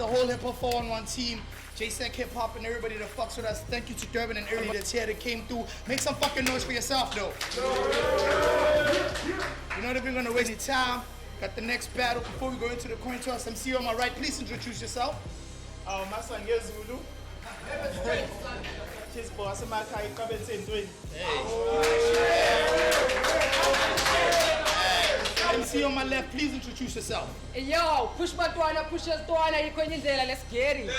the whole hip-hop 4-on-1 team, KZN Hip-Hop and everybody that fucks with us. Thank you to Durban and everybody that's here that came through. Make some fucking noise for yourself, though. You're not even gonna waste any time. Got the next battle. Before we go into the coin toss, MC on my right, please introduce yourself. My son is Zulu. His boss, my guy, come and say, MC on my left, please introduce yourself. Hey, yo, push my tuana, push us tuana, let's get it.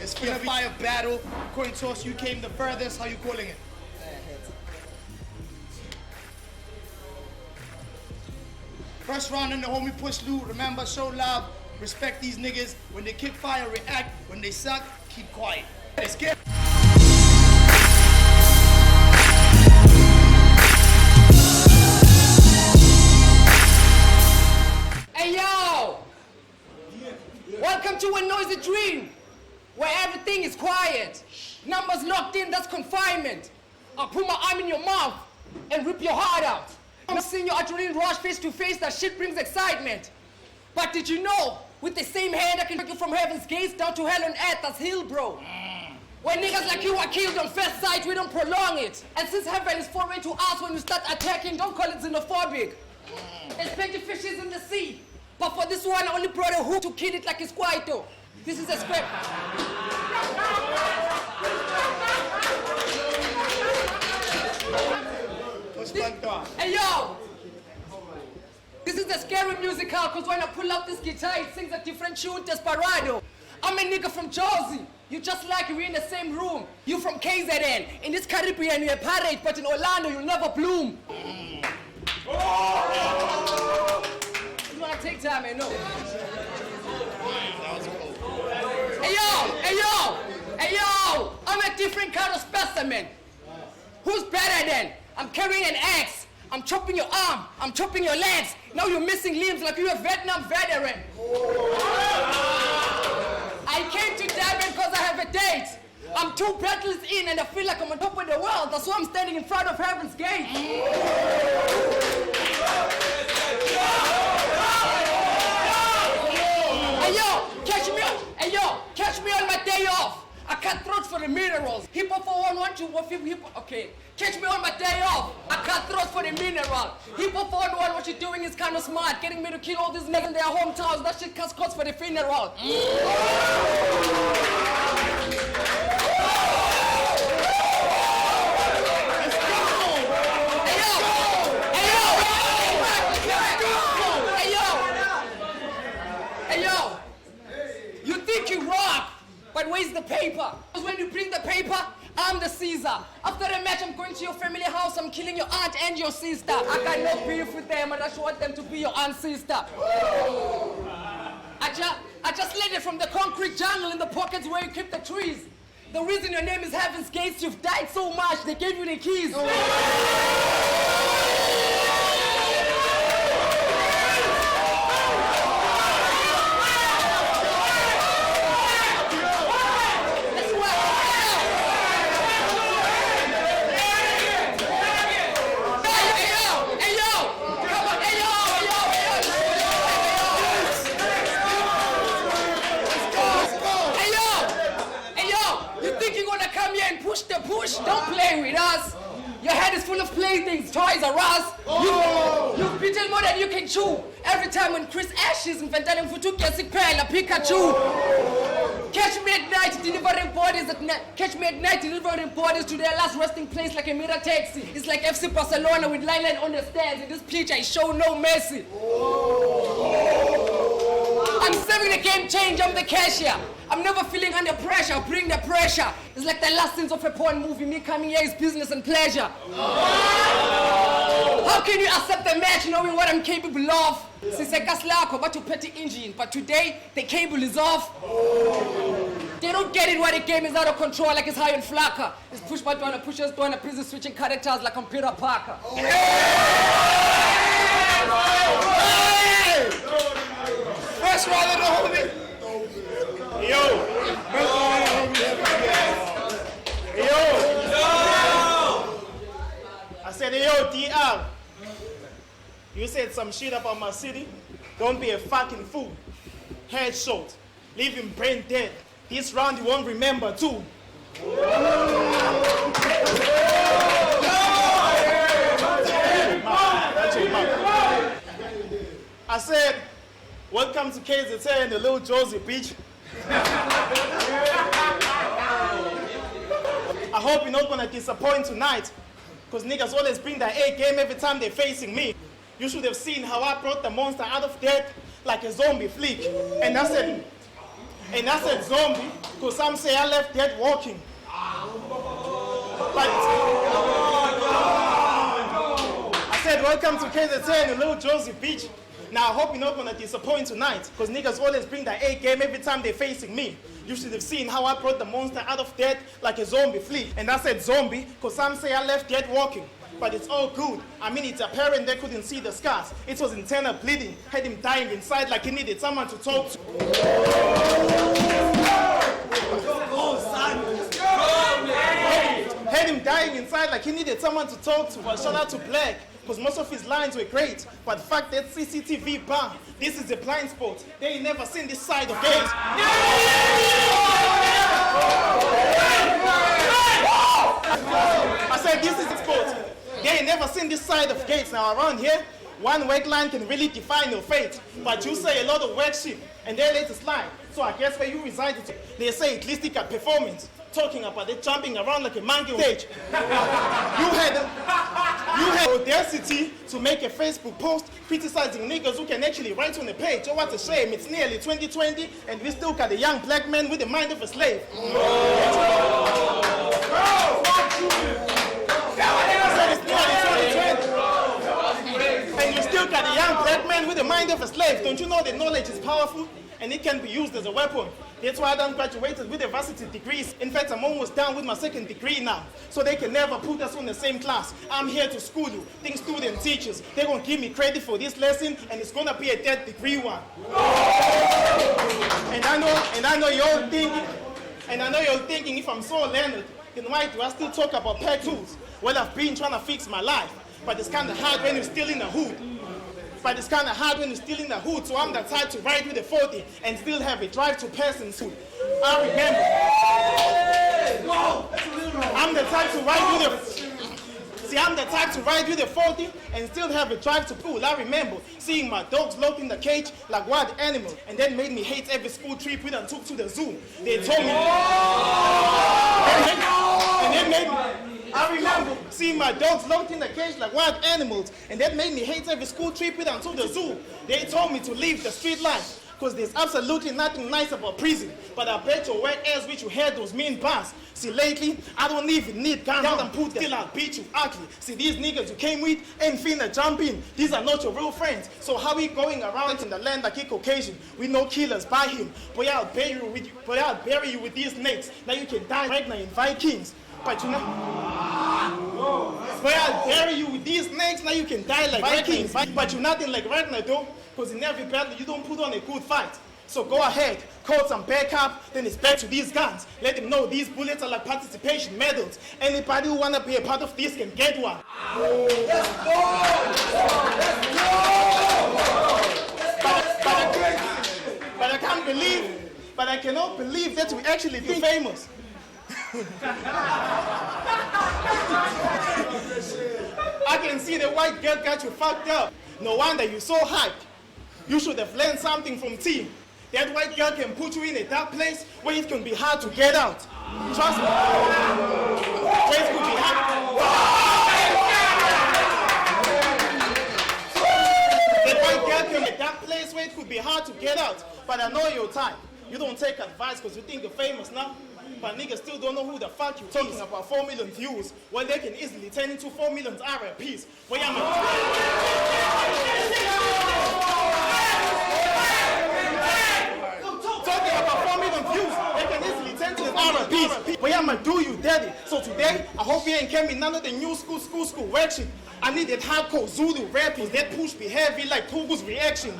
It's gonna be a battle. Coin toss, you came the furthest. How you calling it? First round in the homie Pushloo. Remember, show love, respect these niggas. When they kick fire, react. When they suck, keep quiet. Let's get it. Hey yo! Welcome to a noisy dream where everything is quiet. Numbers locked in, that's confinement. I'll put my arm in your mouth and rip your heart out. I'm seeing your adrenaline rush face to face, that shit brings excitement. But did you know, with the same hand I can take you from heaven's gates down to hell on earth, that's hill, bro. When niggas like you are killed on first sight, we don't prolong it. And since heaven is foreign to us, when you start attacking, don't call it xenophobic. There's plenty of fishes in the sea. But for this one, I only brought a hook to kill it like it's Kwaito. This is a script. Hey yo! This is a scary musical, because when I pull out this guitar, it sings a different tune, Desperado. I'm a nigga from Jersey. You just like we're in the same room. You from KZN. In this Caribbean, you're a pirate, but in Orlando, you'll never bloom. You wanna take time, I know. Hey yo, hey yo, hey yo! I'm a different kind of specimen. Who's better then? I'm carrying an axe. I'm chopping your arm. I'm chopping your legs. Now you're missing limbs like you're a Vietnam veteran. I came to Durban because I have a date. I'm 2 battles in and I feel like I'm on top of the world. That's why I'm standing in front of heaven's gate. Hey yo, catch me on. Hey yo, catch me on my day off. I cut throats for the minerals. Hip-hop for 112, hip-hop. Okay, catch me on my day off. I cut throats for the mineral. Hip-hop for 1, what you're doing is kind of smart. Getting me to kill all these niggas in their hometowns. That shit cuts costs for the funeral. You think you rock, but where's the paper? Because when you bring the paper, I'm the Caesar. After the match, I'm going to your family house. I'm killing your aunt and your sister. I got no beef with them, and I just want them to be your aunt's sister. I just landed from the concrete jungle in the pockets where you keep the trees. The reason your name is Heaven's Gates, you've died so much, they gave you the keys. Push, don't play with us. Your head is full of playthings, toys are us. You've beaten more than you can chew. Every time when Chris Ashes and Vandalim Futu gets a Pikachu. Catch me at night delivering bodies to their last resting place like a mirror taxi. It's like FC Barcelona with line on the stands. In this pitch I show no mercy. I'm serving the game change, I'm the cashier. I'm never feeling under pressure, bring the pressure. It's like the last scenes of a porn movie, me coming here is business and pleasure. How can you accept the match knowing what I'm capable of? Since I got Lako, but to petty engine, but today the cable is off. They don't get it why the game is out of control like it's high on flacker. It's push by doing pushes doing prison switching characters like I'm Peter Parker. First round of the homie. Yo! Yo! I said, yo, DR. You said some shit about my city. Don't be a fucking fool. head shot, leave him brain dead. This round you won't remember too. I said, welcome to KZN and the little Josie Beach. I hope you're not gonna disappoint tonight, because niggas always bring their A game every time they're facing me. You should have seen how I brought the monster out of death like a zombie flick. And I said zombie, because some say I left dead walking. But I said, welcome to KZN and little Josie Beach. Now, I hope you're not gonna disappoint tonight, because niggas always bring their A game every time they're facing me. You should have seen how I brought the monster out of death like a zombie flick. And I said zombie, because some say I left dead walking. But it's all good. I mean, it's apparent they couldn't see the scars. It was internal bleeding, had him dying inside like he needed someone to talk to. Had him dying inside like he needed someone to talk to. But shout out to Black, because most of his lines were great. But fuck that CCTV bar. This is a blind spot. They ain't never seen this side of it. I said this is the spot. They ain't never seen this side of gates. Now around here, one wake line can really define your fate. But you say a lot of whack shit, and they let it slide. So I guess where you reside, they say eclectic performance. Talking about it jumping around like a monkey on stage. You had audacity to make a Facebook post criticizing niggas who can actually write on a page. Oh, what a shame. It's nearly 2020 and we still got a young black man with the mind of a slave. And you still got a young black man with the mind of a slave. Don't you know that knowledge is powerful and it can be used as a weapon? That's why I done graduated with a varsity degrees. In fact, I'm almost done with my second degree now. So they can never put us on the same class. I'm here to school you. Think student teachers. They're gonna give me credit for this lesson and it's gonna be a third degree one. And I know you're thinking, if I'm so learned, then why do I still talk about pack tools? Well, I've been trying to fix my life, but it's kind of hard when you're still in the hood. So I'm the type to ride with a 40 and still have a drive to person suit. I remember. I'm the type to ride with a 40 and still have a drive to pool. I remember seeing my dogs locked in the cage like wild animals, and that made me hate every school trip we done took to the zoo. They told me. I remember seeing my dogs locked in the cage like wild animals, and that made me hate every school trip with them to the zoo. They told me to leave the street life, because there's absolutely nothing nice about prison. But I bet your wet ass which you had those mean bars. See, lately, I don't even need guns. Tell them put them, still I'll beat you ugly. See, these niggas you came with ain't finna jump in. These are not your real friends. So how we going around in the land like a Caucasian? We no killers by him. Boy, I'll bury you with these snakes. Now you can die pregnant in Vikings. But you know, boy, I'll bury you with these snakes. Now you can die like Vikings. But you're nothing like Ragnar though, because in every battle you don't put on a good fight. So go ahead, call some backup, then it's back to these guns. Let them know these bullets are like participation medals. Anybody who wanna be a part of this can get one. Let's go! But I cannot believe that we actually be famous. I can see the white girl got you fucked up. No wonder you're so hyped. You should have learned something from T. That white girl can put you in a dark place where it can be hard to get out. Trust me. Where it could be hard. That white girl can be in a dark place where it could be hard to get out. But I know your type. You don't take advice because you think you're famous now. But niggas still don't know who the fuck you talking about 4 million views. Well, they can easily turn into 4 million RPs. Where am I? Talking about 4 million views, they can easily turn to RPs. Where am I do you daddy? So today, I hope you ain't came in none of the new school work shit. I need that hardcore Zulu rappers that push me heavy like Kugu's reactions.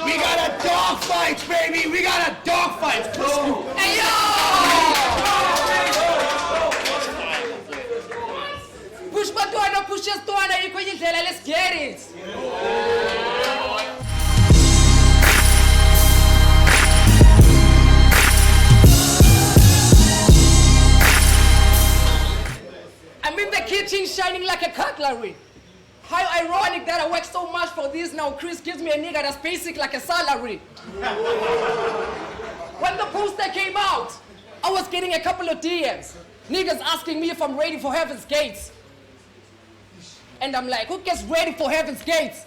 We got a dog fight, baby. We got a dog fight. Hey, yo! Push button, push Pusha Stwana, let's get it. I'm in the kitchen shining like a cutlery. How ironic that I work so much for this, now Chris gives me a nigga that's basic like a salary. When the poster came out, I was getting a couple of DMs. Niggas asking me if I'm ready for Heaven's Gates. And I'm like, who gets ready for Heaven's Gates?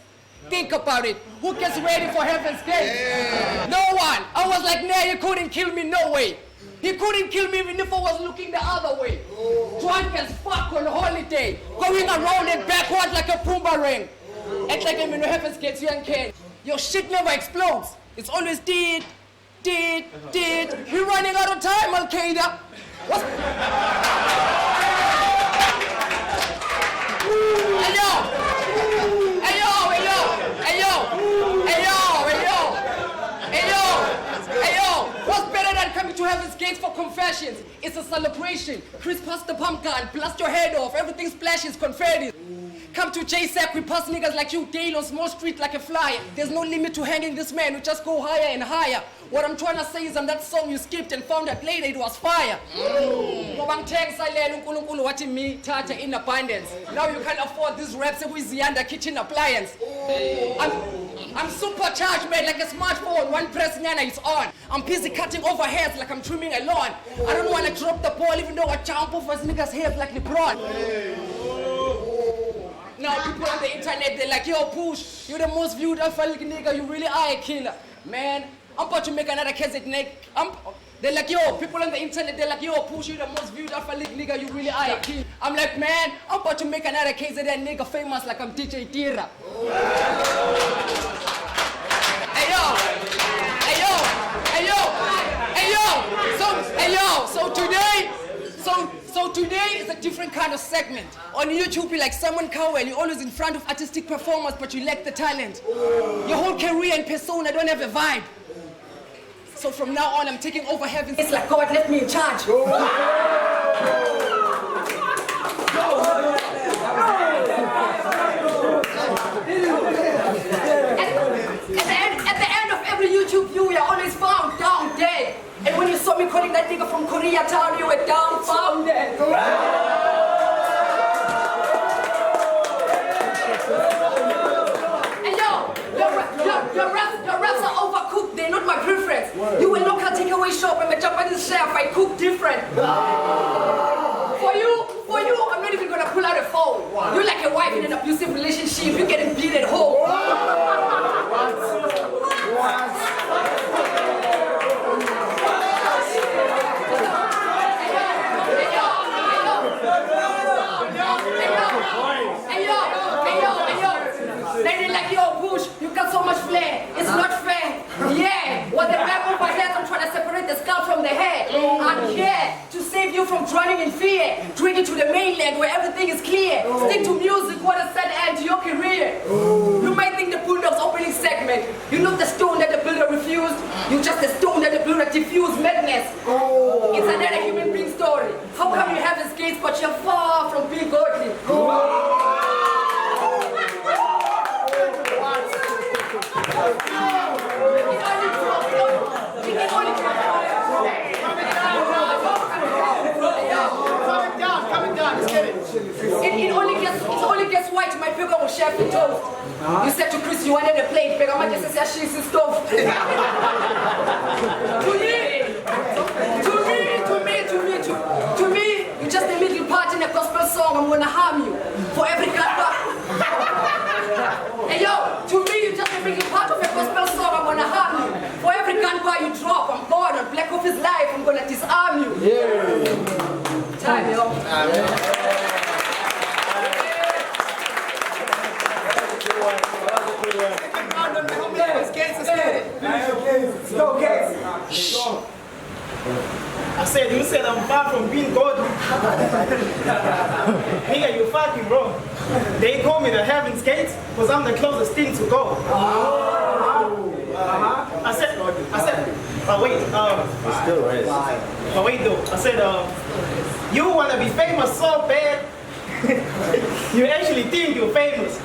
Think about it. Who gets ready for Heaven's Gates? Yeah. No one. I was like, nah, you couldn't kill me, no way. He couldn't kill me even if I was looking the other way. Drunk as fuck on holiday, going around and backwards like a boomerang. Act like I'm in Heaven's Gates, you can. Your shit never explodes. It's always did. We're running out of time, Al-Qaeda. What's... What's better than coming to Heaven's Gates for confessions? It's a celebration. Chris passed the pump gun, blast your head off, everything splashes, confetti. Come to JSAC, we pass niggas like you daily on small street like a flyer. There's no limit to hanging this man, we just go higher and higher. What I'm trying to say is on that song you skipped and found out later it was fire. Me, Tata in abundance. Now you can't afford this rap, so we under kitchen appliance. I'm supercharged, man, like a smartphone. One press nana is on. I'm busy cutting overheads like I'm trimming a lawn. I don't want to drop the ball even though I jump off his niggas' head like LeBron. Now people on the internet, they're like, yo, Push, you're the most viewed alpha nigga, you really are a killer. Man, I'm about to make another KZN. They're like, yo, people on the internet, they're like, yo, Push, you're the most viewed alpha nigga, you really are a killer. I'm like, man, I'm about to make another KZN nigga famous like I'm DJ Tira. So today is a different kind of segment. On YouTube, you're like Simon Cowell, you're always in front of artistic performers, but you lack the talent. Your whole career and persona don't have a vibe. So from now on, I'm taking over Heaven. It's like God left me in charge. At the end of every YouTube view, you're always found down dead. And when you saw me calling that nigga from Koreatown, you were dumbfounded. And your raps are overcooked, they're not my preference. You a local takeaway shop and a Japanese chef, I cook different. For you, I'm not even gonna pull out a phone. You're like a wife in an abusive relationship, you're getting beat at home. They like, yo, Push, you got so much flair, it's not fair. Yeah, what the rap over here, I'm trying to separate the skull from the head. I'm here to save you from drowning in fear. Bring you to the mainland where everything is clear. Stick to music, what a sad end to your career. You might think the Bulldogs opening segment, you're not the stone that the builder refused, you're just the stone that the builder diffused madness. It's another human being story. How come you have the skates but you're far from being godly? It only gets white, my burger was chef and toast. You said to Chris you wanted a plate, but I just said she's stove. To me, you're just a little part in a gospel song, I'm gonna harm you. For every gunpowder. Hey yo, to me, you're just a little part of a gospel song, I'm gonna harm you. For every gunpowder you drop, I'm gone on Black Office Live, I'm gonna disarm you. Yeah. Time, yo. I said, you said I'm far from being godly. Nigga, you fucking bro. They call me the Heaven's Gates because I'm the closest thing to God. I said, but wait, but wait though. I said, you want to be famous so bad, You actually think you're famous.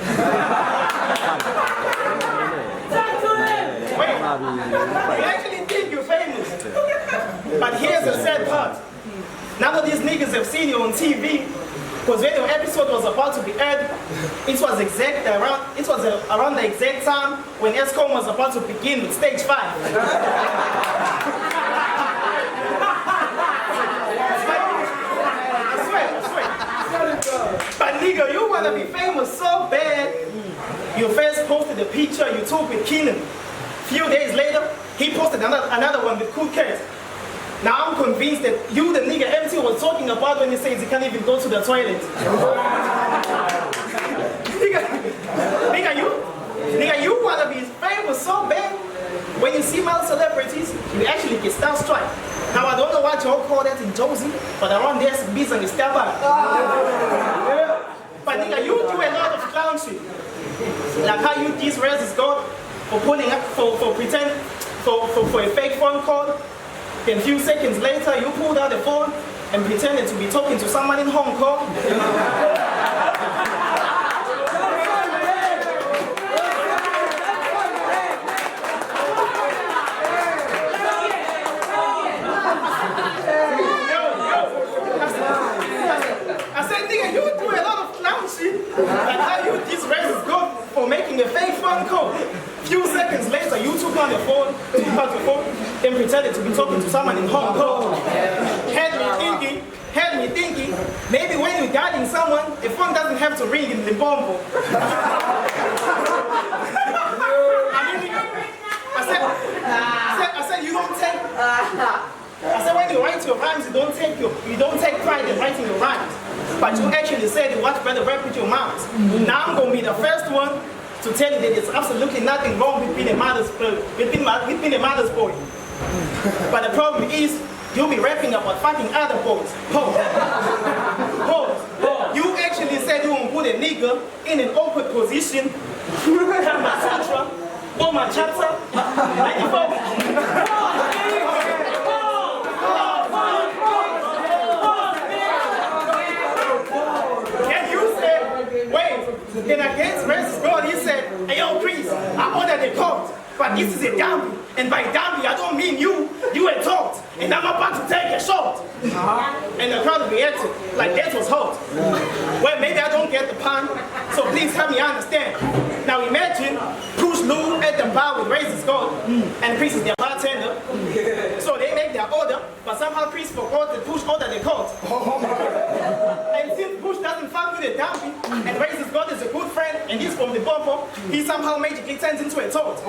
Wait, you actually think you're famous. But here's the sad part. None of these niggas have seen you on TV, because when your episode was about to be aired, it was around the exact time when Escom was about to begin with stage 5. I swear. But nigga, you wanna be famous so bad. You first posted a picture you took with Keenan. Few days later, he posted another one with Cool Cat. Now I'm convinced that you, the nigga MC, was talking about when he says he can't even go to the toilet. nigga, you wanna be famous so bad. When you see male celebrities, you actually get starstruck. Now I don't know what y'all call that in Josie, but around there it's business is step up. But nigga, you do a lot of clown shit. Like how you diss Rez's God for pulling up for a fake phone call. Then a few seconds later, you pulled out the phone and pretended to be talking to someone in Hong Kong. I said, nigga, you do a lot of clown shit. Like how you disgrace God for making a fake phone call. Few seconds later, you took out the phone, then pretended to be talking to someone in Hong Kong. Had me thinking, maybe when you're guarding someone, the phone doesn't have to ring in Limpopo. I said you don't take. I said when you write your rhymes, you don't take pride in writing your rhymes, but you actually said what better rap with your mouth. Now I'm gonna be the first one to tell you that there's absolutely nothing wrong with being a mother's boy. But the problem is, you'll be rapping about fucking other boys. Pause. You actually said you won't put a nigga in an awkward position, my sutra, or my chapter, 94. Then against Rez's God, he said, hey yo, Chris, I ordered a coat, but this is a dummy. And by dummy, I don't mean you a talked. And I'm about to take a shot. And the crowd reacted, like that was hot. Well, maybe I don't get the pun, so please help me understand. Now imagine Pushloo at the bar with Rez's God, and Chris is their bartender. So they make their order, but somehow Chris forgot that Push ordered the coat. And since Push doesn't fuck with a dumpy, and Rez's God is a good friend, and he's from the bumper, he somehow magically turns into a toad.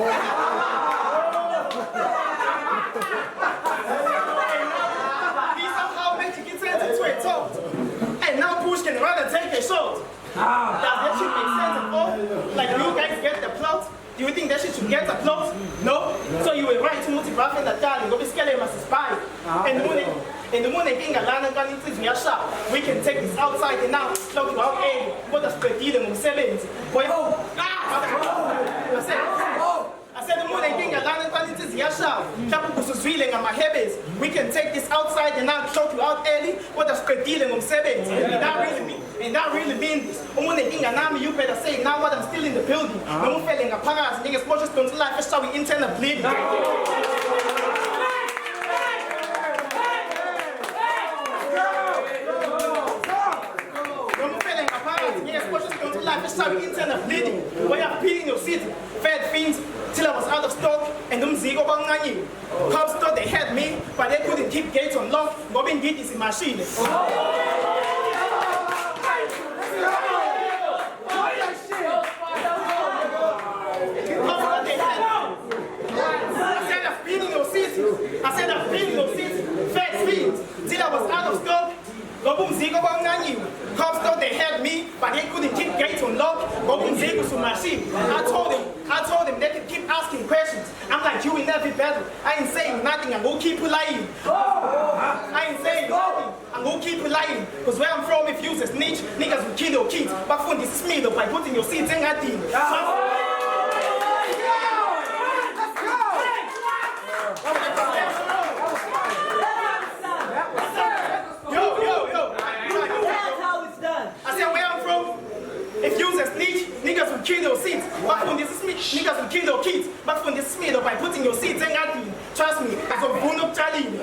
And now Push can rather take a shot. Does that shit make sense at all? Like, do you guys get the plot? Do you think that shit should get a plot? No? So you were right to multi-graph in the darling, go be scaling as a spy. And the morning king alana kaniti ziyasha. We can take this outside and now slow to our aim. What does the deal in 70s? Boy, I said the morning king alana kaniti ziyasha. We can take this outside and now show you out early. What does the deal in 70s? And that really means this. You better say now what I'm still in the building. No one failing a paras, niggas watch us to life, that's how we intend to bleed. That's how we intend to bleeding. Why are beating your city? Fed fiends till I was out of stock and them zigo bangani. Cops thought they had me, but they couldn't keep gates unlocked. Robin did is in machine. I said I've been in those seats, fat fiends, till I was out of stock. Cops thought they had me, but they couldn't keep gates unlocked. I told them they could keep asking questions. I'm like you in every battle. I ain't saying nothing, I'm gonna keep lying. I ain't saying nothing, I'm gonna keep lying. Because where I'm from, if you use a snitch, niggas will kill your kids. But for this is me though, by putting your seats in that team. I said, will kill your seeds. But when this is me, niggas will kill your kids. But when this is me, by putting your seeds in at me. Trust me, as a bone up Charlie.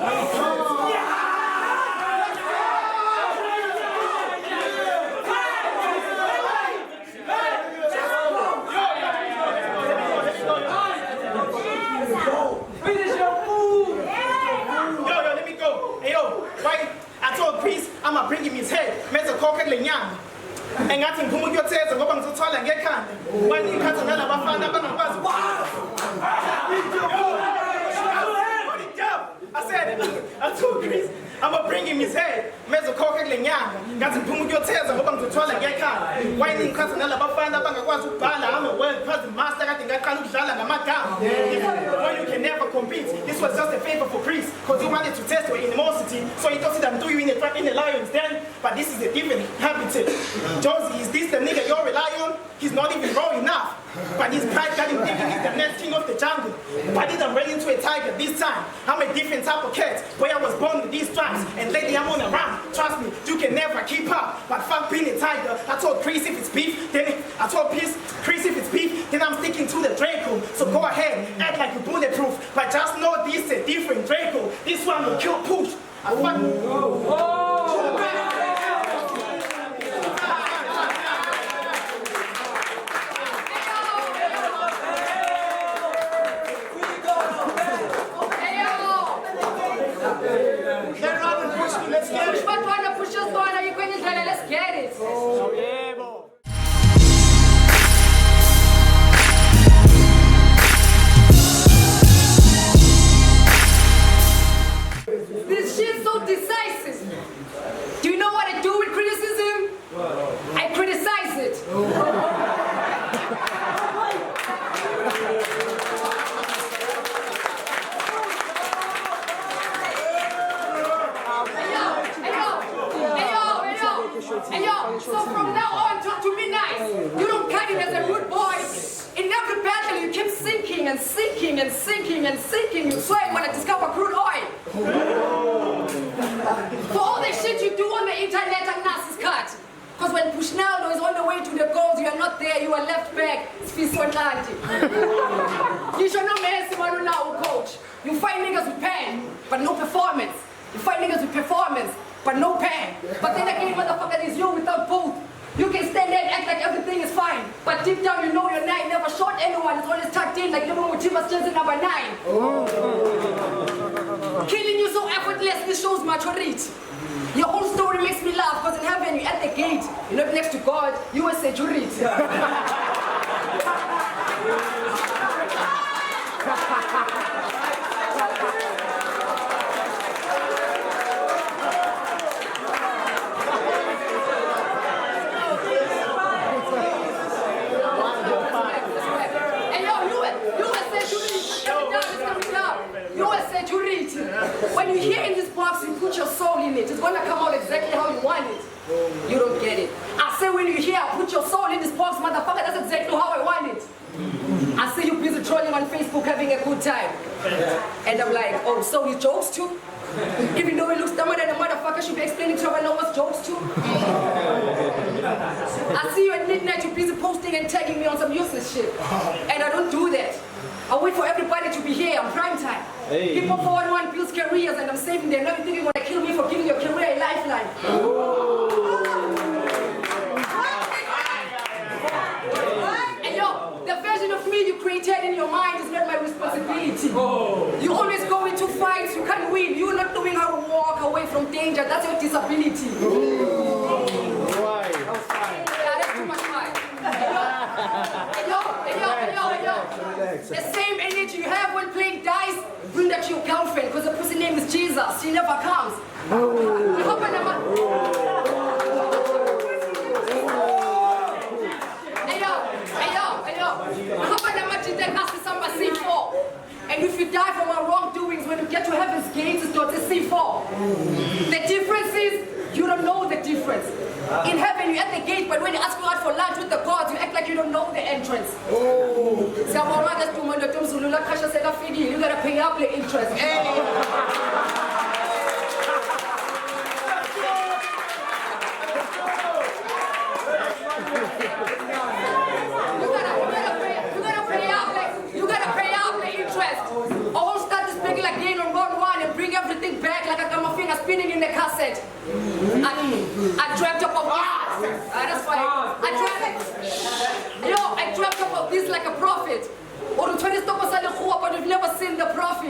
I'ma bring him his head. Meza koke lenyama. Engathi ngiphuma ukuyotheza ngoba ngizothola ngekhanda. Wani ikhathi nalabafana abangakwazi. I said, I told Chris, I'ma bring him his head. Meza koke lenyama. Ngathi ngiphuma ukuyotheza ngoba ngizothola ngekhanda. Wani ikhathi nalabafana abangakwazi ukubhala. I'm a world class master kade ngaqala ukudlala ngamagama. When you can never compete. This was just a favor for Chris because he wanted to test your animosity. So he thought that I'm doing in the lion's den. But this is a different habitat. Josie, is this the nigga you rely on? He's not even raw enough. But his pride got him thinking he's the next king of the jungle. But he done ran into a tiger this time. I'm a different type of cat. Where I was born with these stripes. And lately I'm on a run. Trust me, you can never keep up. But fuck being a tiger. I told Chris if it's beef, then I told Chris if it's beef, then I'm sticking to the Draco. So go ahead, act like you're bulletproof. But just know this is a different Draco. This one will kill push. I fuck. Let's get it. This shit's so decisive. Do you know what I do with criticism? I criticize it. Hey yo, so from now on, talk to me nice. You don't cut it as a rude boy. In every battle, you keep sinking and sinking and sinking and sinking. You swear when I discover crude oil. For all the shit you do on the internet, I'm Nasi's cut. Because when Pushloo is on the way to the goals, you are not there, you are left back. You should not mess with now, coach. You fight niggas with pain, but no performance. You fight niggas with performance, but no pain. But then again, motherfucker, is you without both. You can stand there and act like everything is fine. But deep down, you know you're not. Never shot anyone. It's always tucked in like living with Chivas Chelsea number 9. Killing you so effortlessly shows maturity. Your whole story makes me laugh because in heaven, you're at the gate. You're not next to God. You are security. When you hear in this box, you put your soul in it. It's gonna come out exactly how you want it. You don't get it. I say when you hear, put your soul in this box, motherfucker, that's exactly how I want it. I see you busy trolling on Facebook having a good time. And I'm like, oh, so you jokes too? Even though it looks dumber than a motherfucker should be explaining to everyone what's jokes too. I see you at midnight, you're busy posting and tagging me on some useless shit. And I don't do that. I wait for everybody to be here on prime time. Hey. People 411 builds careers and I'm saving them. Now you think you're gonna kill me for giving your career a lifeline. And yo, the version of me you created in your mind is not my responsibility. You always go into fights, you can't win. You're not knowing how to walk away from danger. That's your disability. The same energy you have when playing dice, bring that to your girlfriend because the person name is Jesus. She never comes. And if you die from our wrongdoings, when you get to heaven's gates, it's not a C4. The difference is, you don't know the difference. In heaven, you're at the gate, but when you ask God for lunch with the gods, you act like you don't know the entrance. You gotta pay up the interest. You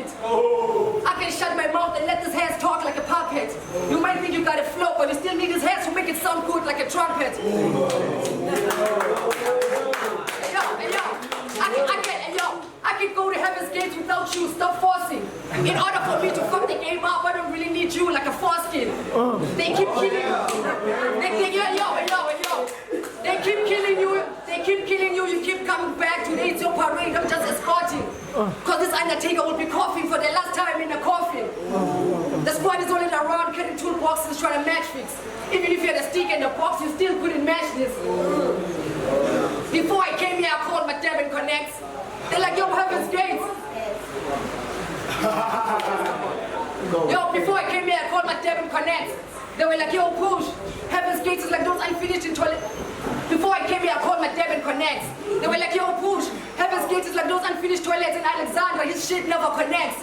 it. I can shut my mouth and let this hands talk like a puppet. You might think you got a flow, but you still need his hands to make it sound good like a trumpet. I can go to heaven's gates without you. Stop forcing. In order for me to fuck the game up, I don't really need you like a foreskin. They keep killing you. They keep killing you. They keep killing you. You keep coming back. Today it's your parade. I'm just escorting. Cause this undertaker will be coughing for the last time in a coffin. The squad is rolling around carrying toolboxes trying to match fix. Even if you had a stick in the box, you still couldn't match this. Before I came here, I called my dad and connects. They're like, yo, heaven's gates. Yo, before I came here, I called my dad and connects. They were like, yo, push. Heaven's gates is like those unfinished in toilet. Before I came here, I called my dad and connects. They were like, yo, push. Heaven's gates is like those unfinished toilets in Alexandria. His shit never connects.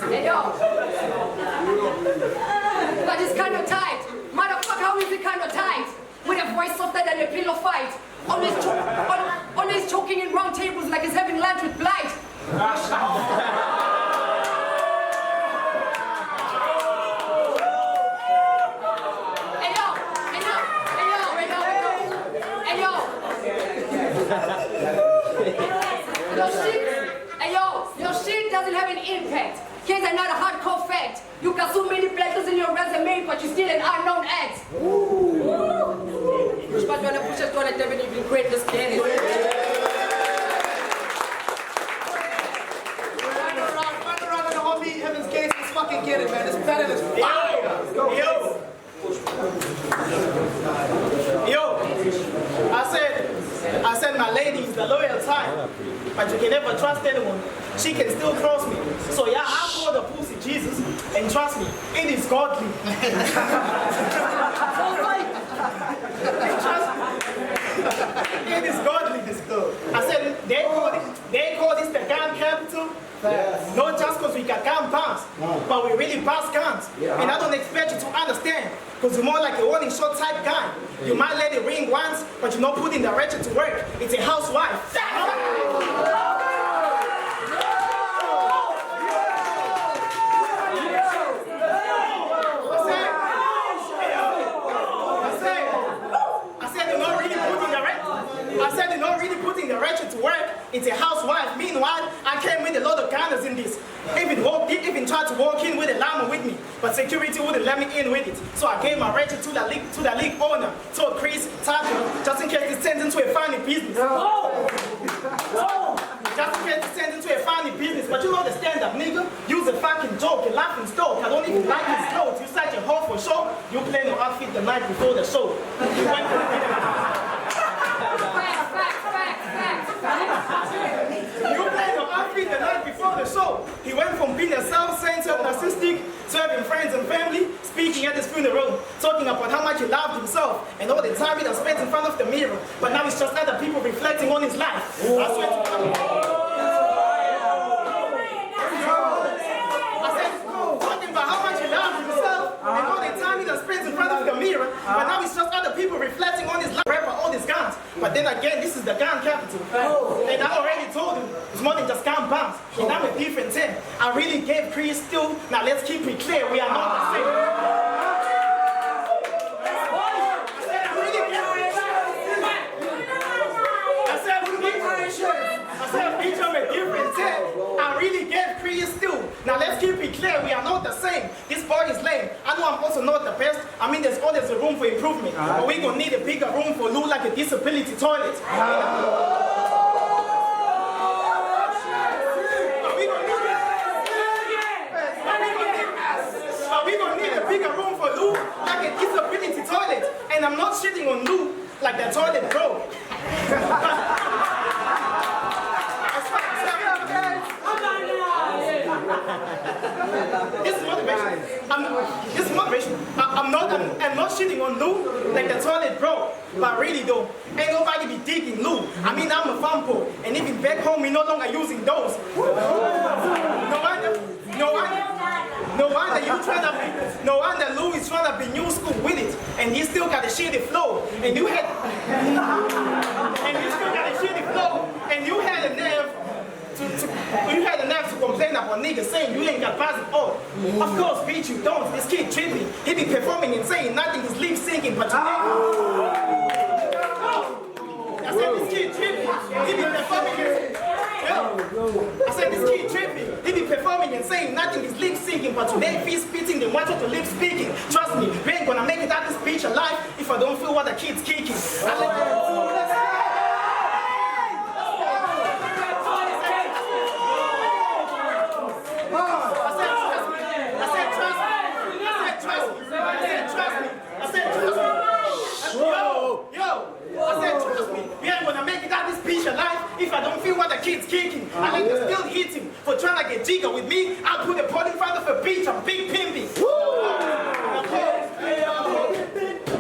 Hey, yo. But it's kind of tight. Motherfucker, how is it kind of tight? With a voice softer than a pillow fight. Always choking in round tables like he's having lunch with blight. Your shit doesn't have an impact. Here's another hardcore fact. You got so many places in your resume, but you're still an unknown act. Push button on the push it on it, never even great this kid. Run around on the homie, heaven's gates, let's fucking get it, man. This better than fire. Yo, I said my lady is the loyal type, but you can never trust anyone. She can still cross me. So yeah, I call the pussy Jesus, and trust me, it is godly. It is godly, this girl. I said, they call this the gun capital. Yes. Not just because we can gun pass, but we really pass guns. Yeah. And I don't expect you to understand, because you're more like a warning shot type guy. You might let it ring once, but you're not putting the ratchet to work. It's a housewife. The ratchet to work, it's a housewife. Meanwhile, I came with a lot of gunners in this. Even tried to walk in with a llama with me, but security wouldn't let me in with it. So I gave my ratchet to the league owner, told Chris, Taco, just in case this turns into a funny business. Just in case this turns into a funny business. But you know the stand-up, nigga. Use a fucking joke, a laughing stoke. I don't even like his clothes. You such a hoe for show. You play no outfit the night before the show. You went to You played your outfit the night before the show. He went from being a self-centered, narcissistic, serving friends and family, speaking at his funeral, talking about how much he loved himself and all the time he had spent in front of the mirror. But now it's just other people reflecting on his life. I swear to God. I said, talking about how much he loved himself and all the time he had spent in front of the mirror. But now it's just other people reflecting on his life. All these guns. But then again, this is the gun capital. And I already told him, it's more than just gun bombs. And I'm a different 10. I really gave Chris still. Now let's keep it clear, we are not the same. I said, bitch, I'm a different 10. I really gave Chris still. Now let's keep it clear, we are not the same. This boy is lame. I know I'm also not the best. I mean, there's always a room for improvement. But we're going to need a bigger room for Lou, like a disability toilet. We're going to need a bigger room for Lou, like a disability toilet. And I'm not shitting on Lou like the toilet broke. This is motivation. I'm not shitting on Lou like the toilet broke. But really though, ain't nobody be digging Lou. I mean, I'm a fampo, and even back home, we no longer using those. No wonder Lou is trying to be new school with it, and he still got a shitty flow. And you still got a shitty flow, and you had end up on niggas saying you ain't got bars at all. Of course, bitch, you don't. This kid tripping. He be performing and saying nothing, he's lip syncing, but today. I said this kid tripping. He be performing and I said this kid tripping. He be performing and saying nothing, he's lip syncing, but today if he's spitting, they want you to lip speaking. Trust me, we ain't gonna make it out of this bitch alive if I don't feel what the kid's kicking. If I don't feel what the kid's kicking, I like to still hit him for trying to get jigger with me. I'll put a pot in front of a beach, I'm big pimping.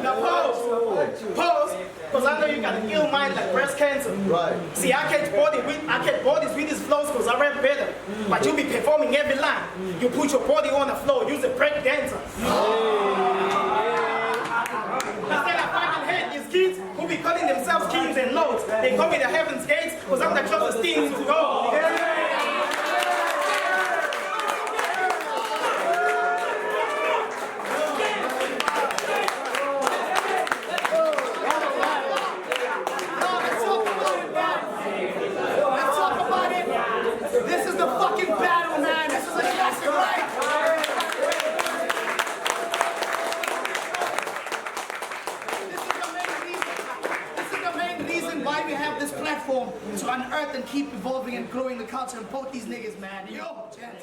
Now pause, because I know you got an ill mind like breast cancer. Right. See, I catch bodies with these flows because I rap better. But you be performing every line. You put your body on the floor, use a break dancer. Instead of fucking hate these kids who be calling themselves kings and lords. They call me the heaven's gates because I'm the closest thing to God. Let's talk about it. This is the fucking battle, man. This is a classic, right? Why we have this platform to unearth and keep evolving and growing the culture and both these niggas, man. Yo, gents.